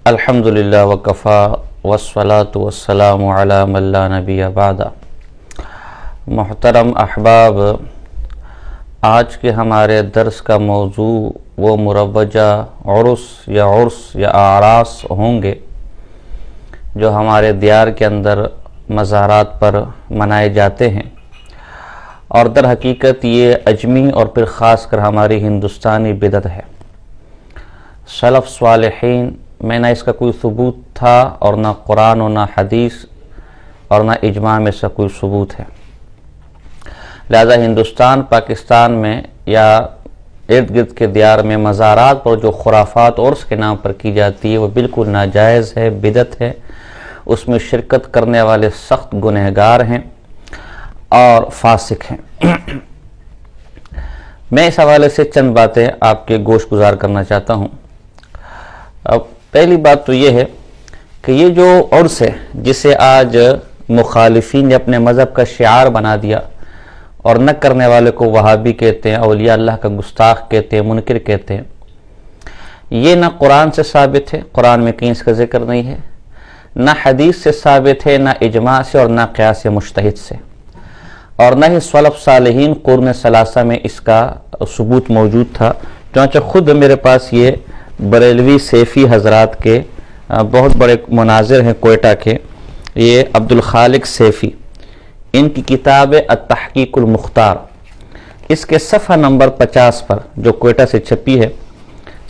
الحمدللہ وکفا والصلاة والسلام علی من لا نبی بعد۔ محترم احباب، آج کے ہمارے درس کا موضوع وہ مروجہ عرس یا اعراس ہوں گے جو ہمارے دیار کے اندر مزارات پر منائے جاتے ہیں، اور در حقیقت یہ اجمی اور پھر خاص کر ہماری ہندوستانی بدعت ہے۔ سلف صالحین میں نہ اس کا کوئی ثبوت تھا اور نہ قرآن و نہ حدیث اور نہ اجماع میں سے کوئی ثبوت ہے، لہذا ہندوستان پاکستان میں یا ارد گرد کے دیار میں مزارات پر جو خرافات عرس کے نام پر کی جاتی ہے وہ بالکل ناجائز ہے، بدعت ہے۔ اس میں شرکت کرنے والے سخت گنہگار ہیں اور فاسق ہیں۔ میں اس حوالے سے چند باتیں آپ کے گوش گزار کرنا چاہتا ہوں۔ اب پہلی بات تو یہ ہے کہ یہ جو عرس ہے جسے آج مخالفین نے اپنے مذہب کا شعار بنا دیا اور نہ کرنے والے کو وہابی کہتے ہیں، اولیاء اللہ کا گستاخ کہتے ہیں، منکر کہتے ہیں، یہ نہ قرآن سے ثابت ہے، قرآن میں کہیں اس کا ذکر نہیں ہے، نہ حدیث سے ثابت ہے، نہ اجماع سے اور نہ قیاس مجتہد سے، اور نہ ہی سلف صالحین قرون ثلاثہ میں اس کا ثبوت موجود تھا۔ چنانچہ خود میرے پاس یہ بریلوی سیفی حضرات کے بہت بڑے مناظر ہیں کوئٹہ کے، یہ عبدالخالق سیفی، ان کی کتاب التحقیق المختار، اس کے صفحہ نمبر 50 پر جو کوئٹہ سے چھپی ہے،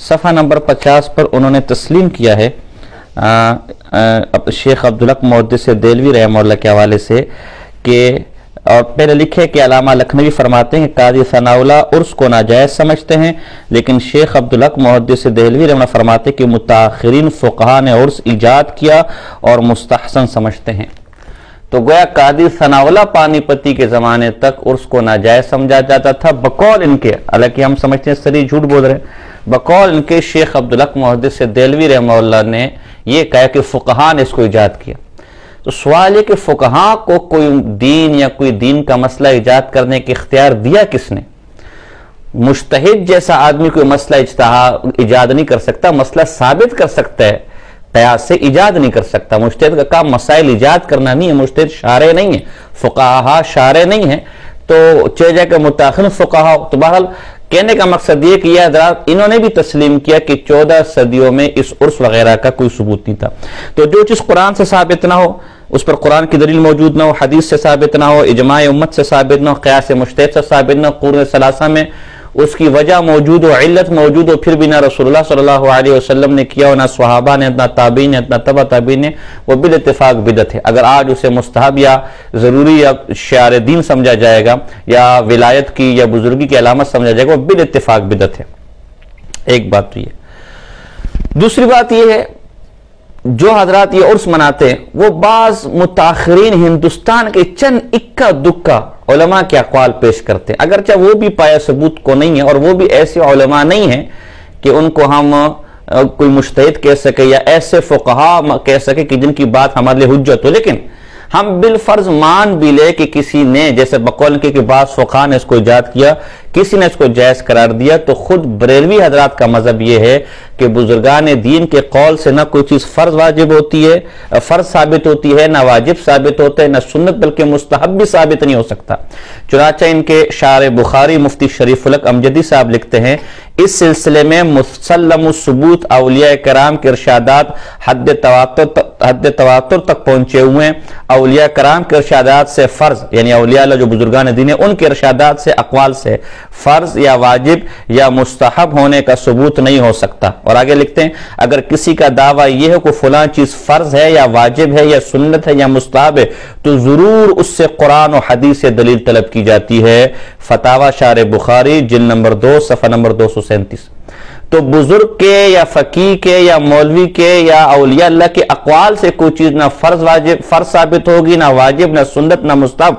صفحہ نمبر 50 پر انہوں نے تسلیم کیا ہے شیخ عبدالحق محدث دہلوی رحمہ اللہ کے حوالے سے کہ، اور پہلے لکھے کہ علامہ لکھنوی فرماتے ہیں کہ قاضی ثناء اللہ عرس کو ناجائز سمجھتے ہیں، لیکن شیخ عبدالحق محدث دہلوی رحمہ اللہ فرماتے ہیں کہ متاخرین فقہا نے عرس ایجاد کیا اور مستحسن سمجھتے ہیں۔ تو گویا قاضی ثناء اللہ پانی پتی کے زمانے تک عرس کو ناجائز سمجھا جاتا تھا بقول ان کے، حالانکہ ہم سمجھتے ہیں سری جھوٹ بول رہے ہیں، بقول ان کے شیخ عبدالحق محدث دہلوی رحمہ اللہ نے یہ کہا کہ فقہا نے اس کو ایجاد کیا۔ تو سوال ہے کہ فقہا کو کوئی دین یا کوئی دین کا مسئلہ ایجاد کرنے کے اختیار دیا کس نے؟ مجتہد جیسا آدمی کوئی مسئلہ ایجاد نہیں کر سکتا، مسئلہ ثابت کر سکتا ہے، قیاس سے ایجاد نہیں کر سکتا۔ مجتہد کا کام مسائل ایجاد کرنا نہیں ہے، مجتہد شارع نہیں ہے، فقہا شارع نہیں ہے، تو چلے جائے کہ متاخر فقہا۔ تو بہرحال کہنے کا مقصد یہ کہ یہ حضرات انہوں نے بھی تسلیم کیا کہ 14 صدیوں میں اس عرس وغیرہ کا کوئی ثبوت نہیں تھا۔ تو جو چیز قرآن سے ثابت نہ ہو، اس پر قرآن کی دلیل موجود نہ ہو، حدیث سے ثابت نہ ہو، اجماع امت سے ثابت نہ ہو، قیاس مجتہد سے ثابت نہ ہو، قرون ثلاثہ میں اس کی وجہ موجود ہو، علت موجود ہو، پھر بھی نہ رسول اللہ صلی اللہ علیہ وسلم نے کیا ہو، نہ صحابہ نے، نہ تابعین نے، نہ تبع تابعین نے، وہ بالاتفاق بدعت ہے۔ اگر آج اسے مستحب یا ضروری یا شعار دین سمجھا جائے گا یا ولایت کی یا بزرگی کی علامت سمجھا جائے گا، وہ بالاتفاق بدعت ہے۔ ایک بات تو یہ۔ دوسری بات یہ ہے، جو حضرات یہ عرس مناتے ہیں وہ بعض متاخرین ہندوستان کے چند اکا دکا علماء کے اقوال پیش کرتے ہیں، اگرچہ وہ بھی پایا ثبوت کو نہیں ہے، اور وہ بھی ایسے علماء نہیں ہیں کہ ان کو ہم کوئی مجتہد کہہ سکے یا ایسے فقہا کہہ سکے کہ جن کی بات ہمارے لیے حجت ہو، لیکن ہم بالفرض مان بھی لے کہ کسی نے، جیسے بقول کے کہ بعض فقہا نے اس کو ایجاد کیا، کسی نے اس کو جائز قرار دیا، تو خود بریلوی حضرات کا مذہب یہ ہے کہ بزرگان دین کے قول سے نہ کوئی چیز فرض واجب ہوتی ہے، فرض ثابت ہوتی ہے، نہ واجب ثابت ہوتا ہے، نہ سنت بلکہ مستحب بھی ثابت نہیں ہو سکتا۔ چنانچہ ان کے شارح بخاری مفتی شریف الحق امجدی صاحب لکھتے ہیں، اس سلسلے میں مسلم الثبوت اولیاء کرام کے ارشادات حد تواتر تک پہنچے ہوئے ہیں۔ اولیاء کرام کے ارشادات سے فرض، یعنی اولیاء اللہ جو بزرگان دین ہیں، ان کے ارشادات سے، اقوال سے فرض یا واجب یا مستحب ہونے کا ثبوت نہیں ہو سکتا۔ اور آگے لکھتے ہیں، اگر کسی کا دعویٰ یہ ہے کہ فلاں چیز فرض ہے یا واجب ہے یا سنت ہے یا مستحب ہے، تو ضرور اس سے قرآن و حدیث سے دلیل طلب کی جاتی ہے۔ فتاوی شارح بخاری جلد نمبر 2 صفحہ نمبر 237۔ تو بزرگ کے یا فقیہ کے یا مولوی کے یا اولیاء اللہ کے اقوال سے کوئی چیز نہ فرض ثابت ہوگی، نہ واجب، نہ سنت، نہ مستحب،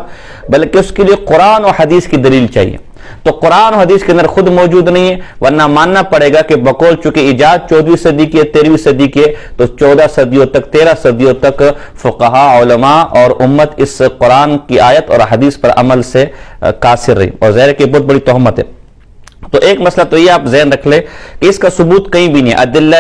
بلکہ اس کے لیے قرآن و حدیث کی دلیل چاہیے۔ تو قرآن و حدیث کے اندر خود موجود نہیں ہے، ورنہ ماننا پڑے گا کہ بقول چونکہ ایجاد 14ویں صدی کی ہے، 13ویں صدی کی ہے، تو 14 صدیوں تک، 13 صدیوں تک فقہا، علماء اور امت اس قرآن کی آیت اور حدیث پر عمل سے قاصر رہی، اور ظاہر ہے کہ بہت بڑی تہمت ہے۔ تو ایک مسئلہ تو یہ آپ ذہن رکھ لیں کہ اس کا ثبوت کہیں بھی نہیں ہے. ادلہ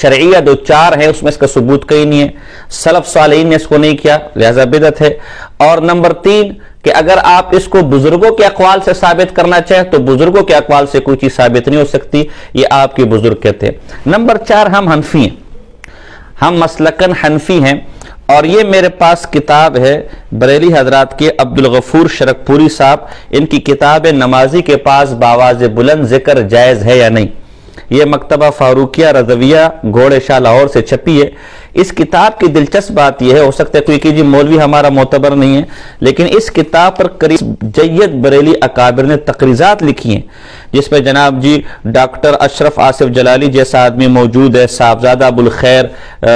شرعیہ جو 4 ہے اس میں اس کا ثبوت کہیں نہیں ہے. سلف صالحین نے اس کو نہیں کیا لہذا بدعت ہے. اور نمبر 3 کہ اگر آپ اس کو بزرگوں کے اقوال سے ثابت کرنا چاہیں تو بزرگوں کے اقوال سے کوئی چیز ثابت نہیں ہو سکتی، یہ آپ کے بزرگ کہتے ہیں. نمبر 4 ہم حنفی ہیں، ہم مسلکن حنفی ہیں. اور یہ میرے پاس کتاب ہے بریلی حضرات کے عبدالغفور شرکپوری صاحب، ان کی کتاب نمازی کے پاس باواز بلند ذکر جائز ہے یا نہیں. یہ مکتبہ فاروقیہ رضویہ گھوڑے شاہ لاہور سے چھپی ہے. اس کتاب کی دلچسپ بات یہ ہے، ہو سکتا ہے کوئی کہ جی مولوی ہمارا معتبر نہیں ہے، لیکن اس کتاب پر قریب جید بریلی اکابر نے تقریضات لکھی ہیں جس میں جناب جی ڈاکٹر اشرف آصف جلالی جیسا آدمی موجود ہے، صاحبزادہ ابو الخیر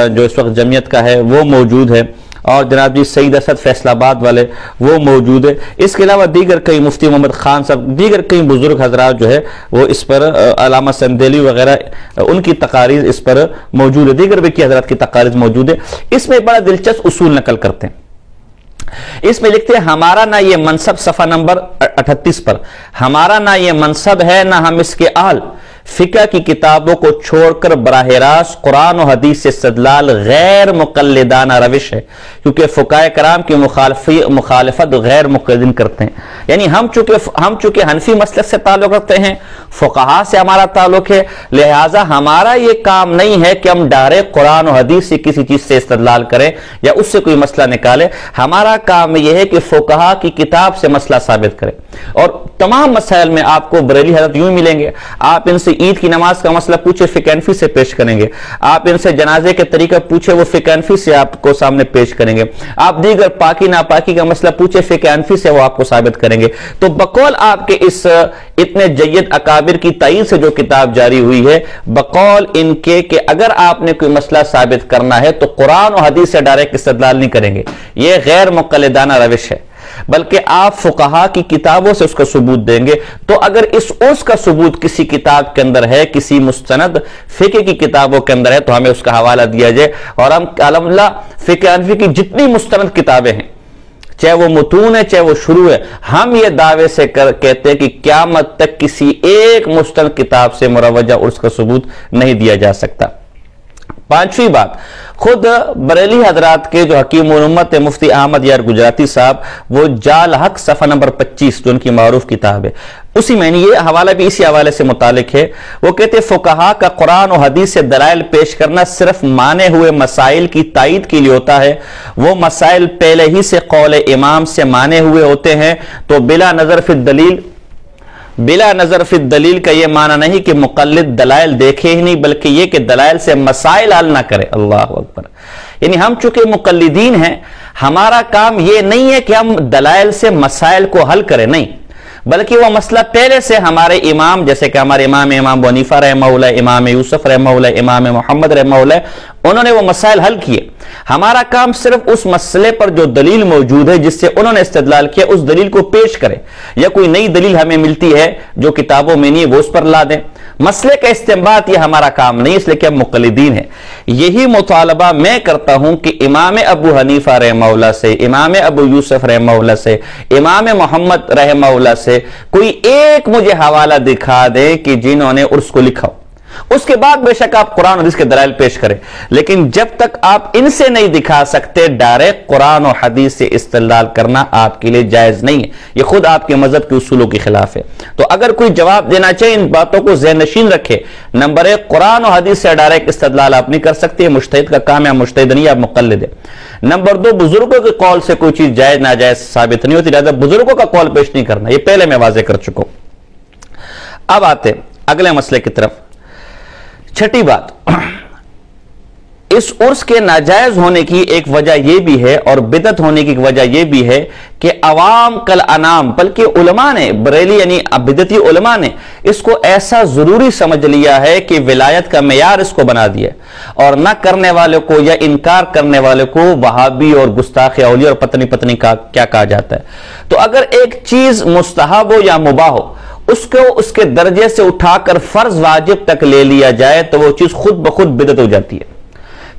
جو اس وقت جمعیت کا ہے وہ موجود ہے، اور جناب جی سید اسد فیصل آباد والے وہ موجود ہے. اس کے علاوہ دیگر کئی مفتی محمد خان صاحب، دیگر کئی بزرگ حضرات جو ہے وہ اس پر، علامہ سندیلی وغیرہ ان کی تقاریر اس پر موجود ہے، دیگر بھی کی حضرات کی تقاریر موجود ہے. اس میں بڑا دلچسپ اصول نقل کرتے ہیں. اس میں لکھتے ہیں ہمارا نہ یہ منصب، صفحہ نمبر 38 پر، ہمارا نہ یہ منصب ہے نہ ہم اس کے اہل. فقہ کی کتابوں کو چھوڑ کر براہ راست قرآن و حدیث سے استدلال غیر مقلدانہ روش ہے، کیونکہ فقہائے کرام کی مخالفت غیر مقلدین کرتے ہیں. یعنی ہم چونکہ حنفی مسلک سے تعلق رکھتے ہیں، فقہا سے ہمارا تعلق ہے، لہٰذا ہمارا یہ کام نہیں ہے کہ ہم ڈائریکٹ قرآن و حدیث سے کسی چیز سے استدلال کریں یا اس سے کوئی مسئلہ نکالیں. ہمارا کام یہ ہے کہ فقہا کی کتاب سے مسئلہ ثابت کریں. اور تمام مسائل میں آپ کو بریلی حضرت یوں ملیں گے، آپ ان سے عید کی نماز کا مسئلہ پوچھے فقہ حنفی سے پیش کریں گے، آپ ان سے جنازے کے طریقہ پوچھے وہ فقہ حنفی سے آپ کو سامنے پیش کریں گے، آپ دیگر پاکی ناپاکی کا مسئلہ پوچھے فقہ حنفی سے وہ آپ کو ثابت کریں گے. تو بقول آپ کے اس اتنے جید اکابر کی تائید سے جو کتاب جاری ہوئی ہے، بقول ان کے کہ اگر آپ نے کوئی مسئلہ ثابت کرنا ہے تو قرآن و حدیث سے ڈائریکٹ استدلال نہیں کریں گے، یہ غیر مقلدانہ روش ہے، بلکہ آپ فقہا کی کتابوں سے اس کا ثبوت دیں گے. تو اگر اس کا ثبوت کسی کتاب کے اندر ہے، کسی مستند فقہ کی کتابوں کے اندر ہے تو ہمیں اس کا حوالہ دیا جائے. اور ہم الحمدللہ فقہ حنفی کی جتنی مستند کتابیں ہیں، چاہے وہ متون ہے چاہے وہ شروع ہے، ہم یہ دعوے سے کہتے ہیں کہ قیامت تک کسی ایک مستند کتاب سے مروجہ اور اس کا ثبوت نہیں دیا جا سکتا. 5ویں بات، خود بریلی حضرات کے جو حکیم الامت مفتی احمد یار گجراتی صاحب، وہ جال حق صفحہ نمبر 25 جو ان کی معروف کتاب ہے، اسی میں یہ حوالہ بھی اسی حوالے سے متعلق ہے. وہ کہتے ہیں فقہا کا قرآن و حدیث سے دلائل پیش کرنا صرف مانے ہوئے مسائل کی تائید کے لیے ہوتا ہے. وہ مسائل پہلے ہی سے قول امام سے مانے ہوئے ہوتے ہیں تو بلا نظر فی الدلیل کا یہ معنی نہیں کہ مقلد دلائل دیکھے ہی نہیں، بلکہ یہ کہ دلائل سے مسائل حل نہ کرے. اللہ اکبر. یعنی ہم چونکہ مقلدین ہیں، ہمارا کام یہ نہیں ہے کہ ہم دلائل سے مسائل کو حل کریں، نہیں، بلکہ وہ مسئلہ پہلے سے ہمارے امام، جیسے کہ ہمارے امام ابو حنیفہ رحمہ اللہ، امام یوسف رحمہ اللہ، امام محمد رحمہ اللہ، انہوں نے وہ مسائل حل کیے. ہمارا کام صرف اس مسئلے پر جو دلیل موجود ہے جس سے انہوں نے استدلال کیا اس دلیل کو پیش کرے، یا کوئی نئی دلیل ہمیں ملتی ہے جو کتابوں میں نہیں ہے وہ اس پر لا دیں. مسئلے کا استنباط یہ ہمارا کام نہیں، اس لیے کہ ہم مقلدین ہیں. یہی مطالبہ میں کرتا ہوں کہ امام ابو حنیفہ رحمہ اللہ سے، امام ابو یوسف رحمہ اللہ سے، امام محمد رحمہ اللہ سے کوئی ایک مجھے حوالہ دکھا دے کہ جنہوں نے اس کو لکھا. اس کے بعد بے شک آپ قرآن حدیث کے دلائل پیش کریں، لیکن جب تک آپ ان سے نہیں دکھا سکتے ڈائریکٹ قرآن و حدیث سے استدلال کرنا آپ کے لیے جائز نہیں ہے. یہ خود آپ کے مذہب کے اصولوں کے خلاف ہے. تو اگر کوئی جواب دینا چاہے ان باتوں کو ذہن نشین رکھے. نمبر 1، قرآن و حدیث سے ڈائریکٹ استدلال آپ نہیں کر سکتے، مجتہد کا کام ہے، مجتہد نہیں، آپ مقلد ہے. نمبر 2، بزرگوں کے قول سے کوئی چیز جائز ناجائز ثابت نہیں ہوتی، لہذا بزرگوں کا قول پیش نہیں کرنا، یہ پہلے میں واضح کر چکا ہوں. اب آتے اگلے مسئلے کی طرف. 6ٹھی بات، اس عرس کے ناجائز ہونے کی ایک وجہ یہ بھی ہے اور بدعت ہونے کی ایک وجہ یہ بھی ہے کہ عوام کل انام، بلکہ علماء نے، بریلی یعنی بدعتی علماء نے اس کو ایسا ضروری سمجھ لیا ہے کہ ولایت کا معیار اس کو بنا دیا، اور نہ کرنے والے کو یا انکار کرنے والے کو وہابی اور گستاخ اولیاء اور پتنی کیا کہا جاتا ہے. تو اگر ایک چیز مستحب ہو یا مباح ہو، اس کو اس کے درجے سے اٹھا کر فرض واجب تک لے لیا جائے تو وہ چیز خود بخود بدعت ہو جاتی ہے.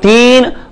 3,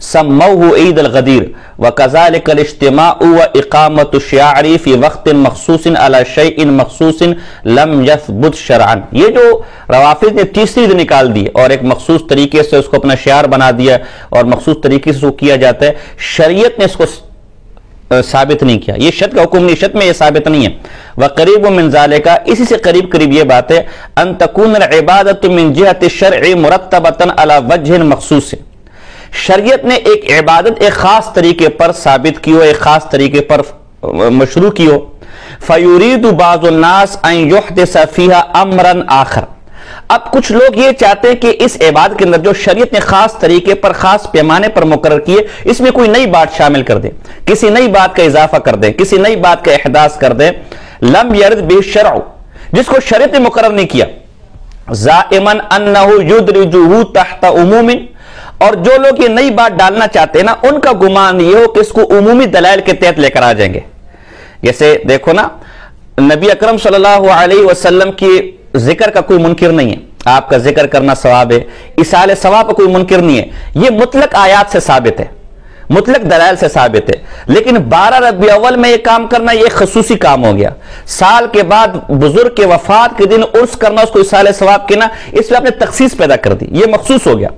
سموه عید الغدیر وکذالک الاجتماع واقامۃ الشعار فی وقت مخصوص علی شیء مخصوص لم یثبت شرعا. یہ جو روافض نے تیسری دن نکال دی اور ایک مخصوص طریقے سے اس کو اپنا شعار بنا دیا اور مخصوص طریقے سے اس کو کیا جاتا ہے، شریعت نے اس کو ثابت نہیں کیا. یہ شرط کا حکم نہیں، شرط میں یہ ثابت نہیں ہے. وقریب من ذالک، اسی سے قریب قریب یہ بات ہے، ان تکون العبادۃ من جہۃ الشرع مرتبۃ علی وجہ مخصوص. شریعت نے ایک عبادت ایک خاص طریقے پر ثابت کی ہو، ایک خاص طریقے پر مشروع کی ہو. فیرید بعض الناس ان یحدث فیہا امرا آخر. اب کچھ لوگ یہ چاہتے ہیں کہ اس عبادت کے اندر جو شریعت نے خاص طریقے پر خاص پیمانے پر مقرر کیے، اس میں کوئی نئی بات شامل کر دیں، کسی نئی بات کا اضافہ کر دیں، کسی نئی بات کا احداث کر دیں. لم یرد به الشرع، جس کو شریعت نے مقرر نہیں کیا. زائما انہ یدرجہ تحت عموم، اور جو لوگ یہ نئی بات ڈالنا چاہتے ہیں نا، ان کا گمان یہ ہو کہ اس کو عمومی دلائل کے تحت لے کر آ جائیں گے. جیسے دیکھو نا، نبی اکرم صلی اللہ علیہ وسلم کی ذکر کا کوئی منکر نہیں ہے، آپ کا ذکر کرنا ثواب ہے، اصال ثواب کا کوئی منکر نہیں ہے. یہ مطلق آیات سے ثابت ہے، مطلق دلائل سے ثابت ہے. لیکن 12 ربیع اول میں یہ کام کرنا یہ خصوصی کام ہو گیا. سال کے بعد بزرگ کے وفات کے دن عرس کرنا، اس کو اصال ثواب کہنا، اس میں آپ نے تخصیص پیدا کر دی، یہ مخصوص ہو گیا.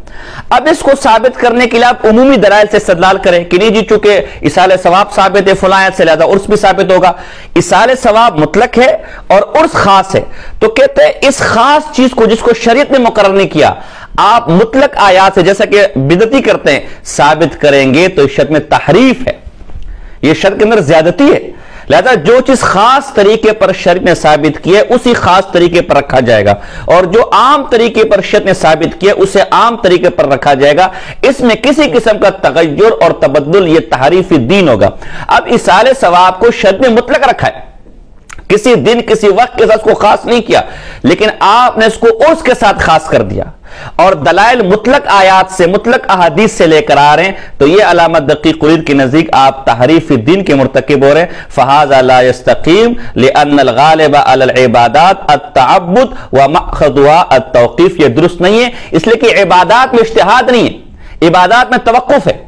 اب اس کو ثابت کرنے کے لیے آپ عمومی دلائل سے استدلال کریں کہ نہیں جی چونکہ اصال ثواب ثابت ہے فلاں آیت سے، لہذا عرس بھی ثابت ہوگا. اصال ثواب مطلق ہے اور عرس خاص ہے، تو کہتے ہیں اس خاص چیز کو جس کو شریعت نے مقرر نہیں کیا، آپ مطلق آیات سے جیسا کہ بدعتی کرتے ہیں ثابت کریں گے تو اس شرط میں تحریف ہے، یہ شرط کے اندر زیادتی ہے. لہذا جو چیز خاص طریقے پر شریعت نے ثابت کی ہے اسی خاص طریقے پر رکھا جائے گا، اور جو عام طریقے پر شریعت نے ثابت کیا اسے عام طریقے پر رکھا جائے گا. اس میں کسی قسم کا تغیر اور تبدل یہ تحریف دین ہوگا. اب اصال ثواب کو شریعت نے مطلق رکھا ہے، کسی دن کسی وقت کے ساتھ اس کو خاص نہیں کیا، لیکن آپ نے اس کو عرس کے ساتھ خاص کر دیا اور دلائل مطلق آیات سے مطلق احادیث سے لے کر آ رہے ہیں. تو یہ علامت دقیق العید کے نزدیک آپ تحریف الدین کے مرتکب ہو رہے ہیں. فہذا لا يستقیم لان الغالب علی العبادات التعبد ومأخذها التوقیف. یہ درست نہیں ہے اس لیے کہ عبادات میں اجتہاد نہیں ہے، عبادات میں توقف ہے.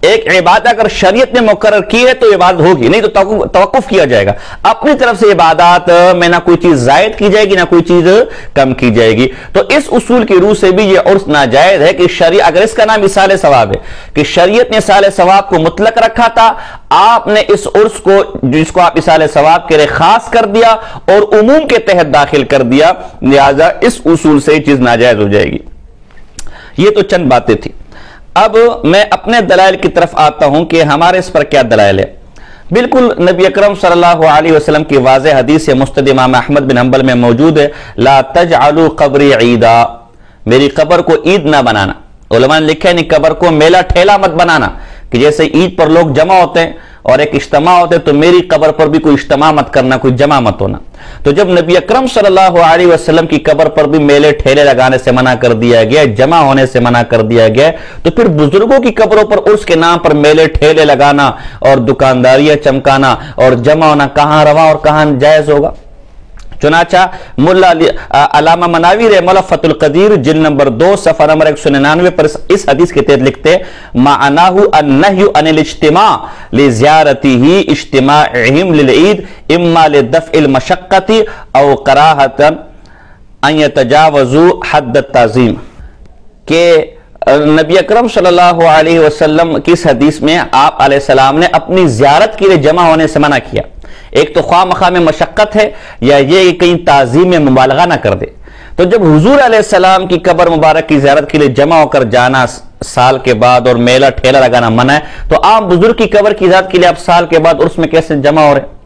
ایک عبادت اگر شریعت نے مقرر کی ہے تو عبادت ہوگی، نہیں تو توقف کیا جائے گا. اپنی طرف سے عبادات میں نہ کوئی چیز زائد کی جائے گی نہ کوئی چیز کم کی جائے گی. تو اس اصول کی روح سے بھی یہ عرس ناجائز ہے کہ شریعت، اگر اس کا نام اصال ثواب ہے کہ شریعت نے اصال ثواب کو مطلق رکھا تھا، آپ نے اس عرس کو جس کو آپ اصال ثواب کے لیے خاص کر دیا اور عموم کے تحت داخل کر دیا، لہذا اس اصول سے یہ چیز ناجائز ہو جائے گی. یہ تو چند باتیں تھی. اب میں اپنے دلائل کی طرف آتا ہوں کہ ہمارے اس پر کیا دلائل ہے. بالکل نبی اکرم صلی اللہ علیہ وسلم کی واضح حدیث مستند امام احمد بن حنبل میں موجود ہے، لا تجعلوا قبری عیدا، میری قبر کو عید نہ بنانا. علماء نے لکھا ہے نہیں قبر کو میلہ ٹھیلا مت بنانا، کہ جیسے عید پر لوگ جمع ہوتے ہیں اور ایک اجتماع ہوتے ہیں تو میری قبر پر بھی کوئی اجتماع مت کرنا، کوئی جمع مت ہونا. تو جب نبی اکرم صلی اللہ علیہ وسلم کی قبر پر بھی میلے ٹھیلے لگانے سے منع کر دیا گیا، جمع ہونے سے منع کر دیا گیا، تو پھر بزرگوں کی قبروں پر عرس کے نام پر میلے ٹھیلے لگانا اور دکانداریاں چمکانا اور جمع ہونا کہاں روا اور کہاں جائز ہوگا؟ چنانچہ ملا علامہ مناوی رحمہ اللہ فتح القدیر جلد نمبر 2 صفحہ نمبر 199 پر اس حدیث کے تحت لکھتے معناہ النہی عن الاجتماع لزیارتہ اجتماعہم للعید اما لدفع المشقۃ او کراہۃ ان یتجاوزوا حد التعظیم. کہ نبی اکرم صلی اللہ علیہ وسلم کی اس حدیث میں آپ علیہ السلام نے اپنی زیارت کے لیے جمع ہونے سے منع کیا. ایک تو خواہ مخواہ میں مشقت ہے یا یہ کہیں تعظیم میں مبالغہ نہ کر دے. تو جب حضور علیہ السلام کی قبر مبارک کی زیارت کے لیے جمع ہو کر جانا سال کے بعد اور میلہ ٹھیلا لگانا منع ہے، تو عام بزرگ کی قبر کی زیارت کے لیے آپ سال کے بعد عرس میں کیسے جمع ہو رہے ہیں؟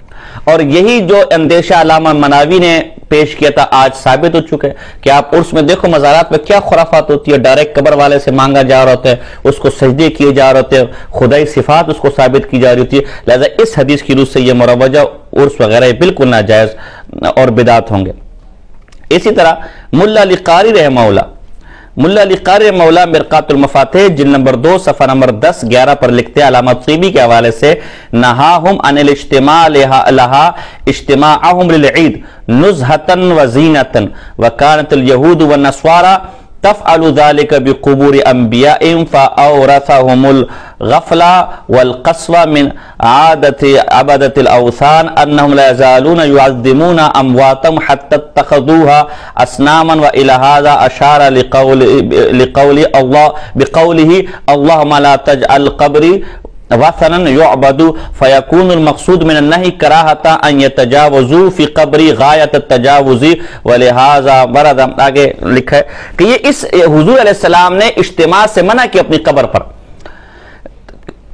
اور یہی جو اندیشہ علامہ مناوی نے پیش کیا تھا آج ثابت ہو چکا ہے کہ آپ عرس میں دیکھو مزارات میں کیا خرافات ہوتی ہے، ڈائریکٹ قبر والے سے مانگا جا رہا ہوتا ہے، اس کو سجدے کیے جا رہے ہوتے ہیں، خدائی صفات اس کو ثابت کی جا رہی ہوتی ہے. لہذا اس حدیث کی روح سے یہ مروجہ عرس وغیرہ بالکل ناجائز اور بدعت ہوں گے. اسی طرح ملا علی قاری رحمہ اللہ مولا مرقات المفاتح جلد نمبر 2 صفحہ نمبر 10-11 پر لکھتے ہیں علامہ طیبی کے حوالے سے نہاہم عن الاجتماع لہا اجتماعہم للعید نزہتا و زینتا وکانت الیہود والنصارى تفعل ذلك بقبور انبیائهم فاورثهم الغفلة والقسوة من عادة عبادة الاوثان انهم لا يزالون يعظمون امواتهم حتى اتخذوها اصناما، والى هذا اشار لقول الله بقوله اللهم لا تجعل قبري وثنا يعبد، فيكون المقصود من النهي کراہتا ان يتجاوزوا في قبری غایت التجاوز، ولہذا ورد آگے لکھا ہے کہ یہ اس حضور علیہ السلام نے اجتماع سے منع کی اپنی قبر پر،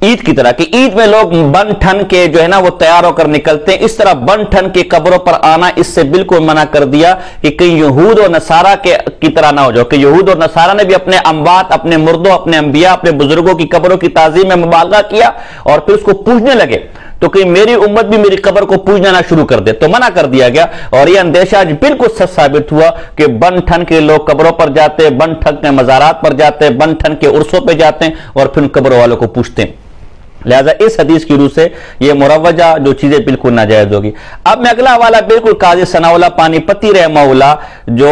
عید کی طرح کہ عید میں لوگ بن ٹھن کے جو ہے نا وہ تیار ہو کر نکلتے ہیں، اس طرح بن ٹھن کے قبروں پر آنا اس سے بالکل منع کر دیا کہ کہیں یہود اور نصارہ کی طرح نہ ہو جاؤ کہ یہود اور نصارہ نے بھی اپنے اموات، اپنے مردوں، اپنے انبیاء، اپنے بزرگوں کی قبروں کی تعظیم میں مبالغہ کیا اور پھر اس کو پوجنے لگے، تو کہ میری امت بھی میری قبر کو پوجنا نہ شروع کر دے، تو منع کر دیا گیا۔ اور یہ اندیشہ آج بالکل سچ ثابت ہوا کہ بن ٹھن کے لوگ قبروں پر جاتے ہیں، بن ٹھن کے مزارات پر جاتے ہیں، بن ٹھن کے عرصوں پہ جاتے ہیں اور پھر قبروں والوں کو پوچھتے ہیں۔ لہذا اس حدیث کی روح سے یہ مروجہ جو چیزیں بالکل ناجائز ہوگی۔ اب میں اگلا حوالہ بالکل قاضی ثناء اللہ پانی پتی رحمہ اللہ جو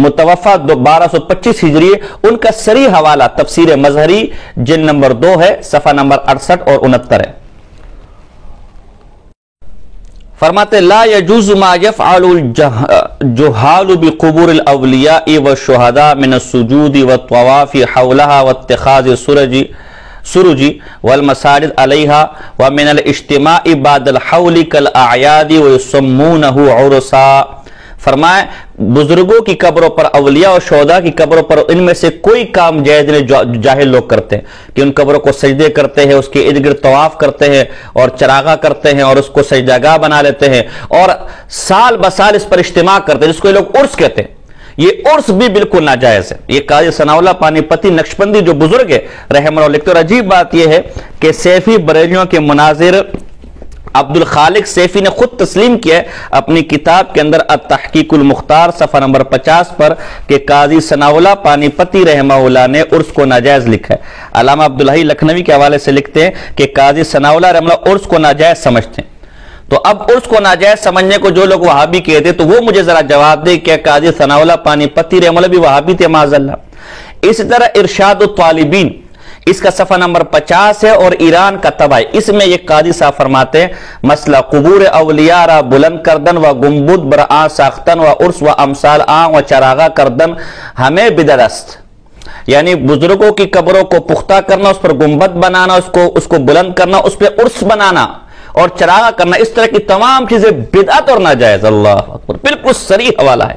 متوفہ 1225 ہجری، ان کا صریح حوالہ تفسیر مظہری جلد نمبر 2 ہے، صفحہ نمبر 68 اور 69 ہے۔ فرماتے لا يجوز ما يفعل الجهال بقبور الاولیاء والشہداء من السجود والطواف حولها واتخاذ سرج والمساجد علیها ومن الاجتماع بعد الحول كالاعیاد ويسمونه عرسا۔ فرمائے بزرگوں کی قبروں پر، اولیاء اور شہداء کی قبروں پر ان میں سے کوئی کام جائز نہیں جو جاہل لوگ کرتے ہیں کہ ان قبروں کو سجدے کرتے ہیں، اس کے ارد گرد طواف کرتے ہیں اور چراغاں کرتے ہیں اور اس کو سجدہ گاہ بنا لیتے ہیں اور سال بسال اس پر اجتماع کرتے ہیں، جس کو یہ لوگ عرس کہتے ہیں۔ یہ عرس بھی بالکل ناجائز ہے۔ یہ قاضی ثناء اللہ پانی پتی نقشبندی جو بزرگ ہے رحمہ اللہ لکھتے، اور عجیب بات یہ ہے کہ سیفی بریلیوں کے مناظر عبد الخالق سیفی نے خود تسلیم کیا ہے اپنی کتاب کے اندر التحقیق المختار صفحہ نمبر 50 پر کہ قاضی ثناء اللہ پانی پتی رحمہ اللہ نے عرس کو ناجائز لکھا ہے۔ علامہ عبدالحی لکھنوی کے حوالے سے لکھتے ہیں کہ قاضی ثناء اللہ رحمہ اللہ عرس کو ناجائز سمجھتے ہیں۔ تو اب عرس کو ناجائز سمجھنے کو جو لوگ وہابی کہتے تو وہ مجھے ذرا جواب دے کہ قاضی ثناء اللہ پانی پتی رحمہ اللہ بھی وہابی تھے معاذ اللہ۔ اسی طرح ارشاد الطالبین اس کا صفحہ نمبر 50 ہے اور ایران کا طبع، اس میں یہ قاضی صاحب فرماتے ہیں مسئلہ قبور اولیاء را بلند کردن و گنبد برآں ساختن و عرس و امثال آں و چراغا کردن ہمیں بدعت است، یعنی بزرگوں کی قبروں کو پختہ کرنا، اس پر گنبد بنانا، اس کو بلند کرنا، اس پہ عرس بنانا اور چراغا کرنا، اس طرح کی تمام چیزیں بدعت اور ناجائز۔ اللہ اکبر، بالکل صریح حوالہ ہے۔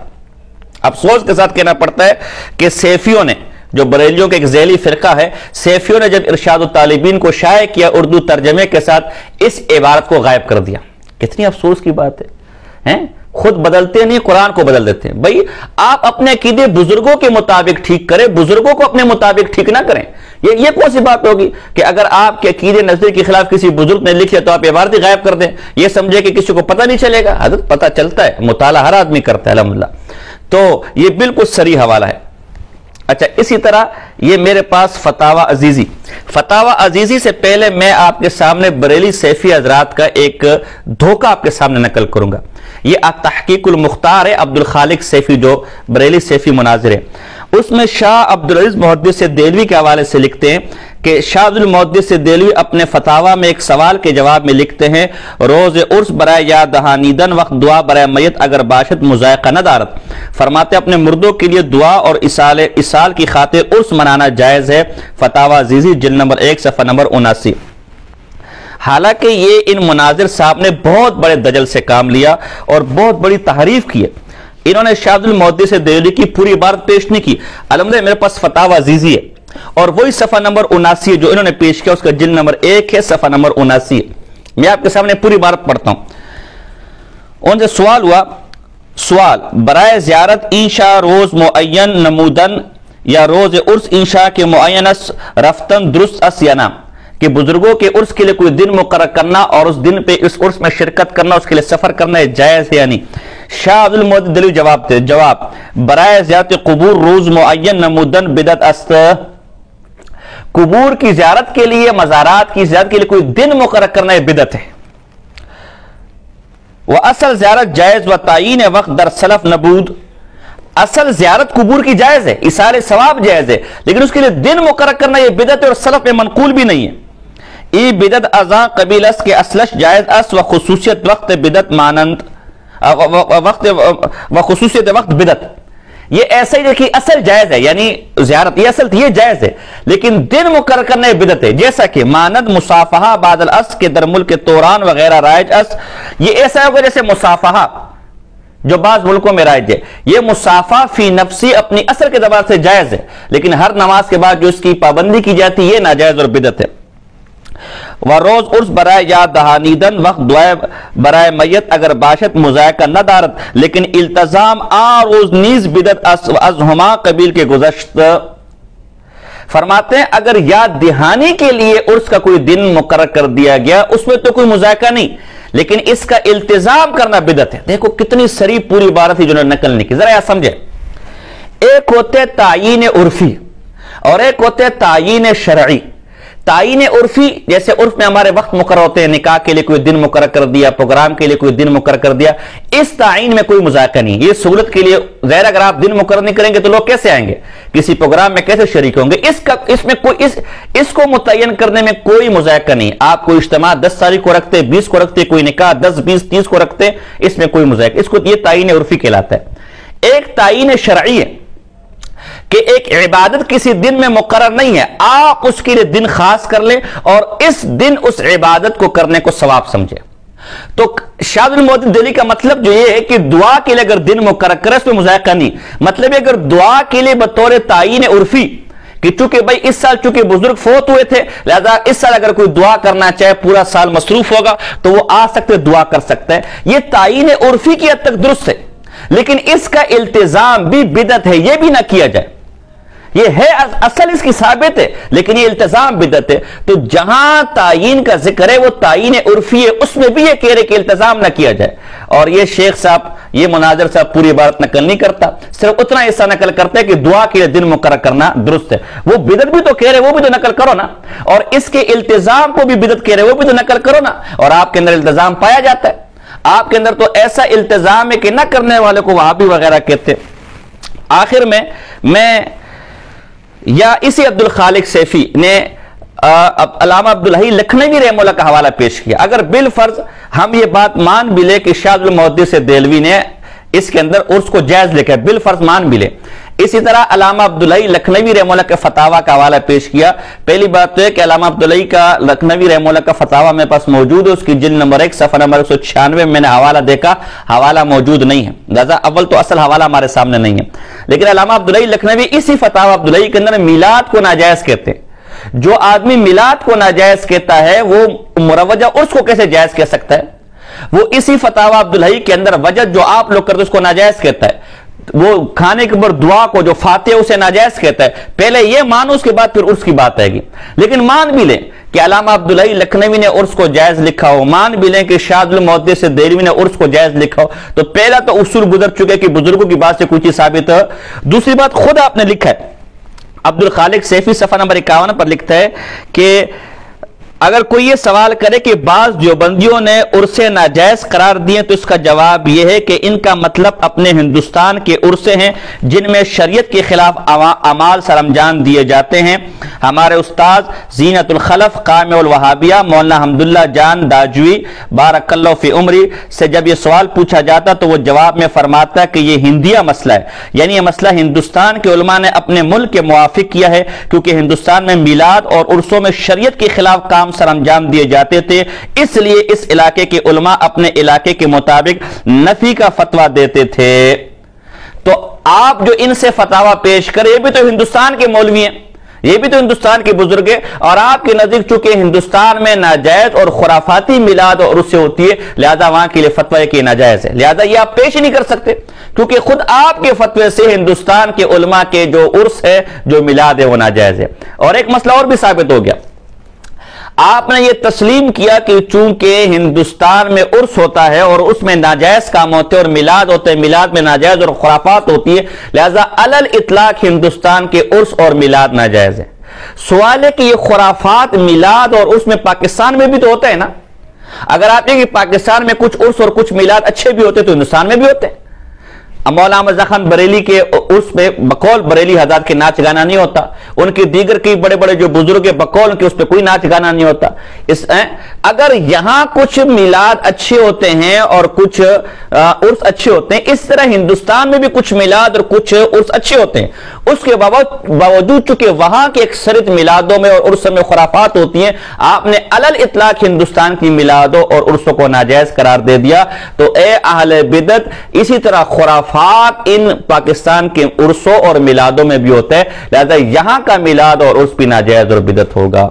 افسوس کے ساتھ کہنا پڑتا ہے کہ سیفیوں نے، جو بریلیوں کے ایک ذیلی فرقہ ہے، سیفیوں نے جب ارشاد الطالبین کو شائع کیا اردو ترجمے کے ساتھ، اس عبارت کو غائب کر دیا۔ کتنی افسوس کی بات ہے، خود بدلتے نہیں قرآن کو بدل دیتے ہیں۔ بھائی آپ اپنے عقیدے بزرگوں کے مطابق ٹھیک کریں، بزرگوں کو اپنے مطابق ٹھیک نہ کریں۔ یہ کون سی بات ہوگی کہ اگر آپ کے عقیدے نظریے کے خلاف کسی بزرگ نے لکھے تو آپ عبارت ہی غائب کر دیں، یہ سمجھے کہ کسی کو پتہ نہیں چلے گا۔ حضرت پتہ چلتا ہے، مطالعہ ہر آدمی کرتا ہے الحمدللہ۔ تو یہ بالکل صریح حوالہ ہے۔ اچھا، اسی طرح یہ میرے پاس فتاوی عزیزی سے پہلے میں آپ کے سامنے بریلی سیفی حضرات کا ایک دھوکہ آپ کے سامنے نقل کروں گا۔ یہ التحقیق المختار ہے عبد الخالق سیفی جو بریلی سیفی مناظر ہے، اس میں شاہ عبدالعزیز محدث دہلوی کے حوالے سے لکھتے ہیں کہ شاہ عبدالمحدث دہلوی اپنے فتاوی میں ایک سوال کے جواب میں لکھتے ہیں روز عرس برائے یا دہانیدن وقت دعا برائے میت اگر باشد مذائقہ نہ دارت، فرماتے اپنے مردوں کے لیے دعا اور اسال کی خاطر عرس منانا جائز ہے۔ فتاوی عزیزی جلد نمبر 1 صفحہ نمبر 79۔ حالانکہ یہ ان مناظر صاحب نے بہت بڑے دجل سے کام لیا اور بہت بڑی تحریف کی ہے۔ انہوں نے شاہ عبدالمحدث دہلوی کی پوری عبارت پیش نہیں کی۔ الحمدللہ میرے پاس فتاوی عزیزی ہے اور وہی صفحہ نمبر 79 جو انہوں نے پیش کیا، اس کا جلد نمبر 1 ہے، صفحہ نمبر 79 ہے۔ میں آپ کے سامنے پوری عبارت پڑھتا ہوں۔ ان سے سوال ہوا، سوال برائے زیارت انشاء روز معین نمودن یا روز عرس انشاء کے معین رفتن درست اس یا نہ، کہ بزرگوں کے عرس کے لیے کوئی دن مقرر کرنا اور اس دن پہ اس عرس میں شرکت کرنا، اس کے لیے سفر کرنا جائز ہے یا نہیں؟ شاہ عبدالمحدث دہلوی جواب برائے زیارت قبور روز معین نمودن بدعت است، قبور کی زیارت کے لیے، مزارات کی زیارت کے لیے کوئی دن مقرر کرنا یہ بدعت ہے۔ وہ اصل زیارت جائز و تعین وقت در سلف نبود، اصل زیارت قبور کی جائز ہے، ایثار ثواب جائز ہے، لیکن اس کے لیے دن مقرر کرنا یہ بدعت ہے اور سلف میں منقول بھی نہیں ہے۔ ای بدعت ازاں قبیل اس کے اصلش جائز اس و خصوصیت وقت بدعت مانند و خصوصیت وقت بدعت، یہ ایسا ہی دیکھیے اصل جائز ہے، یعنی زیارت یہ اصل یہ جائز ہے، لیکن دن مقرر کرنا یہ بدعت ہے، جیسا کہ مانند مصافحہ بعد الاس کے در ملک توران وغیرہ رائج اس، یہ ایسا ہوگا جیسے مصافحہ جو بعض ملکوں میں رائج ہے، یہ مصافحہ فی نفسی اپنی اثر کے اعتبار سے جائز ہے، لیکن ہر نماز کے بعد جو اس کی پابندی کی جاتی ہے یہ ناجائز اور بدعت ہے۔ و روز عرس برائے یاد دہانیدن وقت دعائے برائے میت اگر باشد مذائقہ نہ دارت، لیکن التزام روز نیز بدعت از ہما قبیل کے گزشت۔ فرماتے ہیں اگر یاد دہانی کے لیے عرس کا کوئی دن مقرر کر دیا گیا اس میں تو کوئی مذائقہ نہیں، لیکن اس کا التزام کرنا بدعت ہے۔ دیکھو کتنی سری پوری عبارت ہی جنہوں نے نقل نہیں کی، ذرا یہ سمجھے۔ ایک ہوتے تعیین عرفی اور ایک ہوتے تعیین شرعی۔ تعیین عرفی جیسے عرف میں ہمارے وقت مقرر ہوتے ہیں، نکاح کے لیے کوئی دن مقرر کر دیا، پروگرام کے لیے کوئی دن مقرر کر دیا، اس تعین میں کوئی مذائقہ نہیں، یہ سہولت کے لیے ظاہر اگر آپ دن مقرر نہیں کریں گے تو لوگ کیسے آئیں گے، کسی پروگرام میں کیسے شریک ہوں گے، اس میں کوئی اس کو متعین کرنے میں کوئی مذائقہ نہیں۔ آپ کوئی اجتماع 10 تاریخ کو رکھتے، 20 کو رکھتے، کوئی نکاح 10 20 30 کو رکھتے، اس میں کوئی مذائقہ، اس کو یہ تعین عرفی کہلاتا ہے۔ ایک تعین شرعی ہے کہ ایک عبادت کسی دن میں مقرر نہیں ہے، آپ اس کے لیے دن خاص کر لیں اور اس دن اس عبادت کو کرنے کو ثواب سمجھے۔ تو شاہ المعتز دہلوی کا مطلب جو یہ ہے کہ دعا کے لیے اگر دن مقرر کرے اس میں مذائقہ نہیں، مطلب اگر دعا کے لیے بطور تعین عرفی کہ چونکہ بھائی اس سال چونکہ بزرگ فوت ہوئے تھے لہذا اس سال اگر کوئی دعا کرنا چاہے پورا سال مصروف ہوگا تو وہ آ سکتے دعا کر سکتا ہے، یہ تعین عرفی کی حد تک درست ہے، لیکن اس کا التزام بھی بدعت ہے، یہ بھی نہ کیا جائے، یہ ہے اصل اس کی ثابت ہے لیکن یہ التزام بدعت ہے۔ تو جہاں تعین کا ذکر ہے وہ تعین عرفی ہے، اس میں بھی یہ کہہ رہے کہ التزام نہ کیا جائے، اور یہ شیخ صاحب یہ مناظر صاحب پوری عبارت نقل نہیں کرتا، صرف اتنا حصہ نقل کرتا ہے کہ دعا کے لیے دن مقرر کرنا درست ہے۔ وہ بدعت بھی تو کہہ رہے وہ بھی تو نقل کرو نا، اور اس کے التزام کو بھی بدعت کہہ رہے وہ بھی تو نقل کرو نا، اور آپ کے اندر التزام پایا جاتا ہے، آپ کے اندر تو ایسا التزام ہے کہ نہ کرنے والے کو وہابی وغیرہ کہتے۔ آخر میں یا اسی عبدالخالق سیفی نے علامہ عبدالحی لکھنوی رحمہ اللہ کا حوالہ پیش کیا، اگر بالفرض ہم یہ بات مان بھی لے کہ شاہ المحدث دہلوی نے اس کے اندر عرس کو جائز لکھا ہے، بالفرض مان بھی لے، اسی طرح علامہ عبدالحی لکھنوی رحمہ اللہ کے فتاویٰ کا حوالہ پیش کیا۔ پہلی بات تو ہے کہ علامہ عبدالحی کا لکھنوی رحمہ اللہ کا فتاویٰ میرے پاس موجود ہے، اس کی جلد نمبر 1 صفحہ نمبر 196 میں نے حوالہ دیکھا، حوالہ موجود نہیں ہے، لہذا اول تو اصل حوالہ ہمارے سامنے نہیں ہے، لیکن علامہ عبدالحی لکھنوی اسی فتاویٰ عبدالحی کے اندر میلاد کو ناجائز کہتے ہیں۔ جو آدمی میلاد کو ناجائز کہتا ہے وہ مروجہ عرس کو کیسے جائز کہہ سکتا ہے؟ وہ اسی فتاویٰ عبدالحی کے اندر وجہ جو آپ لوگ کرتے اس کو ناجائز کہتا ہے، وہ کھانے کے اوپر دعا کو جو فاتحہ اسے ناجائز کہتا ہے۔ پہلے یہ مانو اس کے بعد پھر عرس کی بات آئے گی، لیکن مان بھی لیں کہ علامہ عبدالحی لکھنوی نے عرس کو جائز لکھا ہو، مان بھی لیں کہ شاہ المحدث دہلوی نے عرس کو جائز لکھا ہو، تو پہلا تو اصول گزر چکے کہ بزرگوں کی بات سے کوئی چیز ثابت ہے۔ دوسری بات خود آپ نے لکھا ہے، عبدالخالق سیفی صفحہ نمبر 51 پر لکھتا ہے کہ اگر کوئی یہ سوال کرے کہ بعض دیوبندیوں نے عرصے ناجائز قرار دیے تو اس کا جواب یہ ہے کہ ان کا مطلب اپنے ہندوستان کے عرصے ہیں جن میں شریعت کے خلاف اعمال سرانجام دیے جاتے ہیں۔ ہمارے استاد زینت الخلف قائم الوہابیہ مولانا حمداللہ جان داجوی بارک اللہ فی عمری سے جب یہ سوال پوچھا جاتا تو وہ جواب میں فرماتا ہے کہ یہ ہندیہ مسئلہ ہے، یعنی یہ مسئلہ ہندوستان کے علماء نے اپنے ملک کے موافق کیا ہے کیونکہ ہندوستان میں میلاد اور عرصوں میں شریعت کے خلاف کام سر انجام دیے جاتے تھے، اس لیے اس علاقے کے علماء اپنے علاقے کے مطابق نفی کا فتویٰ دیتے تھے۔ تو آپ جو ان سے فتاویٰ پیش کرے یہ بھی تو ہندوستان کے مولوی ہیں، یہ بھی تو ہندوستان کے بزرگ ہیں، اور آپ کے نزدیک چونکہ ہندوستان میں ناجائز اور خرافاتی میلاد اور عرس ہوتی ہے لہذا وہاں کے لیے فتویٰ کہ ناجائز ہے، لہذا یہ آپ پیش ہی نہیں کر سکتے کیونکہ خود آپ کے فتوے سے ہندوستان کے علماء کے جو عرس ہے جو میلاد ہے وہ ناجائز ہے۔ اور ایک مسئلہ اور بھی ثابت ہو گیا، آپ نے یہ تسلیم کیا کہ چونکہ ہندوستان میں عرس ہوتا ہے اور اس میں ناجائز کام ہوتے ہیں اور میلاد ہوتے ہیں، میلاد میں ناجائز اور خرافات ہوتی ہے، لہذا علل اطلاق ہندوستان کے عرس اور میلاد ناجائز ہے۔ سوال ہے کہ یہ خرافات میلاد اور عرس میں پاکستان میں بھی تو ہوتا ہے نا، اگر آپ یہ کہ پاکستان میں کچھ عرس اور کچھ میلاد اچھے بھی ہوتے تو ہندوستان میں بھی ہوتے ہیں۔ مولانا احمد خان بریلی کے اس میں بقول بریلی حضرات کے ناچ گانا نہیں ہوتا، ان کی دیگر کی بڑے بڑے جو بزرگ بقول کے اس پہ کوئی ناچ گانا نہیں ہوتا۔ اگر یہاں کچھ میلاد اچھے ہوتے ہیں اور کچھ عرس اچھے ہوتے ہیں، اس طرح ہندوستان میں بھی کچھ میلاد اور کچھ عرس اچھے ہوتے ہیں، اس کے باوجود چونکہ وہاں کے اکثریت میلادوں میں اور عرسوں میں خرافات ہوتی ہیں، آپ نے علل اطلاق ہندوستان کی میلادوں اور عرسوں کو ناجائز قرار دے دیا۔ تو اے اہل بدعت، اسی طرح خرافات ان پاکستان کے عرسوں اور میلادوں میں بھی ہوتا ہے، لہذا یہاں کا میلاد اور عرس بھی ناجائز اور بدعت ہوگا۔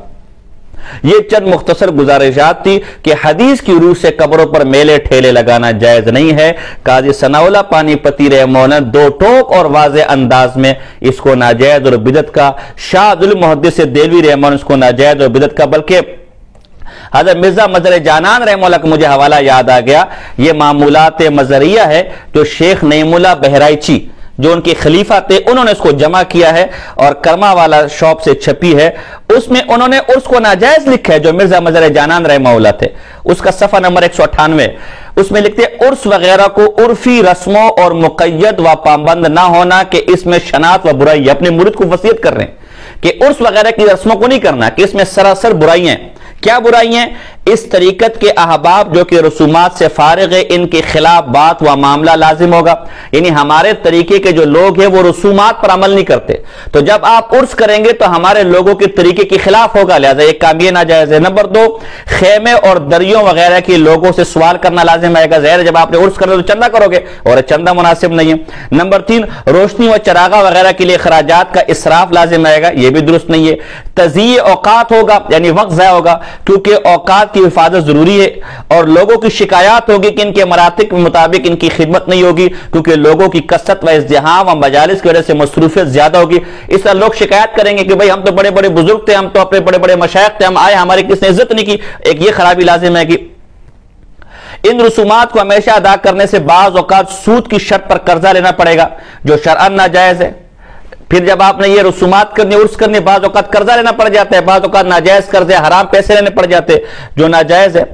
یہ چند مختصر گزارشات تھی کہ حدیث کی روح سے قبروں پر میلے ٹھیلے لگانا جائز نہیں ہے۔ قاضی ثناء اللہ پانی پتی رحمہ اللہ نے دو ٹوک اور واضح انداز میں اس کو ناجائز اور بدعت کا، شاہ عبد المحدث دہلوی رحمہ اللہ نے اس کو ناجائز اور بدعت کا، بلکہ حضرت مرزا مظہر جانان رحمہ اللہ کا مجھے حوالہ یاد آ گیا، یہ معمولات مظہریہ ہے جو شیخ نعیم اللہ بہرائچی جو ان کے خلیفہ تھے، انہوں نے اس کو جمع کیا ہے اور کرما والا شاپ سے چھپی ہے۔ اس میں انہوں نے اس کو ناجائز لکھا ہے جو مرزا مظہر جانان رحمہ اللہ تھے، اس کا صفحہ نمبر 198، اس میں لکھتے ہیں عرس وغیرہ کو عرفی رسموں اور مقید و پابند نہ ہونا کہ اس میں شناعت و برائی ہے۔ اپنے مرید کو وصیت کر رہے ہیں کہ عرس وغیرہ کی رسموں کو نہیں کرنا، کہ اس میں سراسر برائی ہیں۔ کیا برائی ہیں؟ اس طریقت کے احباب جو کہ رسومات سے فارغ ہے، ان کے خلاف بات و معاملہ لازم ہوگا، یعنی ہمارے طریقے کے جو لوگ ہیں وہ رسومات پر عمل نہیں کرتے، تو جب آپ عرس کریں گے تو ہمارے لوگوں کے طریقے کے خلاف ہوگا، لہذا ایک کام یہ ناجائز ہے۔ نمبر 2، خیمے اور دریوں وغیرہ کے لوگوں سے سوال کرنا لازم آئے گا، ظاہر جب آپ نے عرس کرنا تو چندہ کرو گے اور چندہ مناسب نہیں ہے۔ نمبر 3، روشنی و چراغا وغیرہ کے لیے اخراجات کا اسراف لازم آئے گا، یہ بھی درست نہیں ہے۔ تضییع اوقات ہوگا، یعنی وقت ضائع ہوگا، کیونکہ اوقات کی حفاظت ضروری ہے، اور لوگوں کی شکایات ہوگی کہ ان کے مراتب کے مطابق ان کی خدمت نہیں ہوگی، کیونکہ لوگوں کی کثرت و ازدحام و مجالس کی وجہ سے مصروفیت زیادہ ہوگی۔ اس طرح لوگ شکایت کریں گے کہ بھئی ہم تو بڑے بڑے بزرگ تھے، ہم تو اپنے بڑے بڑے مشائخ تھے، ہم آئے ہماری کس نے عزت نہیں کی، ایک یہ خرابی لازم ہے کہ ان رسومات کو ہمیشہ ادا کرنے سے بعض اوقات سود کی شرط پر قرضہ لینا پڑے گا جو شرعاً ناجائز ہے۔ پھر جب آپ نے یہ رسومات کرنی، عرس کرنی، بعض اوقات قرضہ لینا پڑ جاتا ہے، بعض اوقات ناجائز قرضے، حرام پیسے لینے پڑ جاتے جو ناجائز ہے۔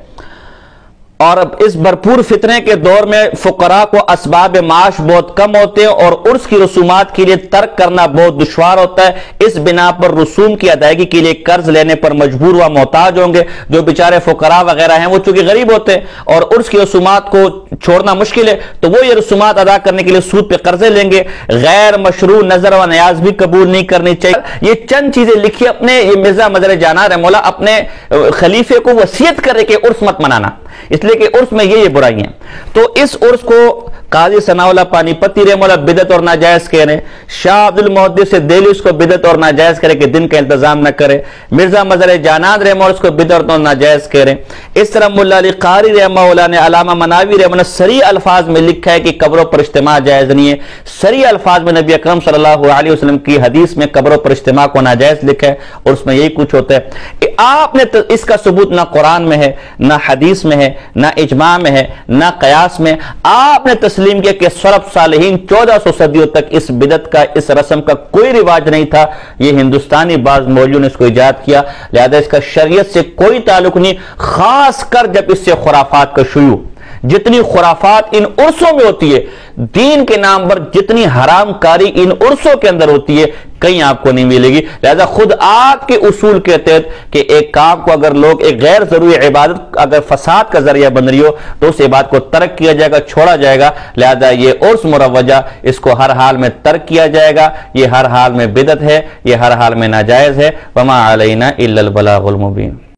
اور اس بھرپور فتنے کے دور میں فقراء کو اسباب معاش بہت کم ہوتے ہیں اور عرس کی رسومات کے لیے ترک کرنا بہت دشوار ہوتا ہے، اس بنا پر رسوم کی ادائیگی کے لیے قرض لینے پر مجبور و محتاج ہوں گے۔ جو بیچارے فقراء وغیرہ ہیں وہ چونکہ غریب ہوتے ہیں اور عرس کی رسومات کو چھوڑنا مشکل ہے، تو وہ یہ رسومات ادا کرنے کے لیے سود پہ قرضے لیں گے۔ غیر مشروع نظر و نیاز بھی قبول نہیں کرنی چاہیے۔ یہ چند چیزیں لکھی اپنے، یہ مرزا مظہر جانان رحمہ اللہ اپنے خلیفے کو وصیت کر رہے کہ عرس مت منانا، اس لیے کہ عرس میں یہ برائی ہیں۔ تو اس عرس کو قاضی ثناء اللہ پانی پتی رحمہ اللہ بدعت اور ناجائز کہہ رہے ہیں، شاہ عبد المحدث دہلوی اس کو بدعت اور ناجائز کرے کہ دن کا انتظام نہ کرے، مرزا مظہر جانان رحمہ اللہ اس کو بدعت اور ناجائز کہہ رہے ہیں۔ اس طرح ملا علی قاری رحمہ اللہ نے علامہ مناوی رحمہ اللہ صریح الفاظ میں لکھا ہے کہ قبروں پر اجتماع جائز نہیں ہے۔ صریح الفاظ میں نبی اکرم صلی اللہ علیہ وسلم کی حدیث میں قبروں پر اجتماع کو ناجائز لکھا ہے اور اس میں یہی کچھ ہوتا ہے۔ آپ نے اس کا ثبوت نہ قرآن میں ہے، نہ حدیث میں ہے، نہ اجماع میں ہے، نہ قیاس میں۔ آپ نے تسلیم کیا کہ سلف صالحین 1400 صدیوں تک اس بدعت کا، اس رسم کا کوئی رواج نہیں تھا، یہ ہندوستانی بعض مولویوں نے اس کو ایجاد کیا، لہذا اس کا شریعت سے کوئی تعلق نہیں، خاص کر جب اس سے خرافات کا شیوع، جتنی خرافات ان عرصوں میں ہوتی ہے، دین کے نام پر جتنی حرام کاری ان عرصوں کے اندر ہوتی ہے، کہیں آپ کو نہیں ملے گی۔ لہذا خود آپ کے اصول کے تحت کہ ایک کام کو اگر لوگ ایک غیر ضروری عبادت اگر فساد کا ذریعہ بن رہی ہو تو اس عبادت کو ترک کیا جائے گا، چھوڑا جائے گا، لہذا یہ عرس مروجہ اس کو ہر حال میں ترک کیا جائے گا، یہ ہر حال میں بدعت ہے، یہ ہر حال میں ناجائز ہے۔ وما علینا الا البلاغ المبین۔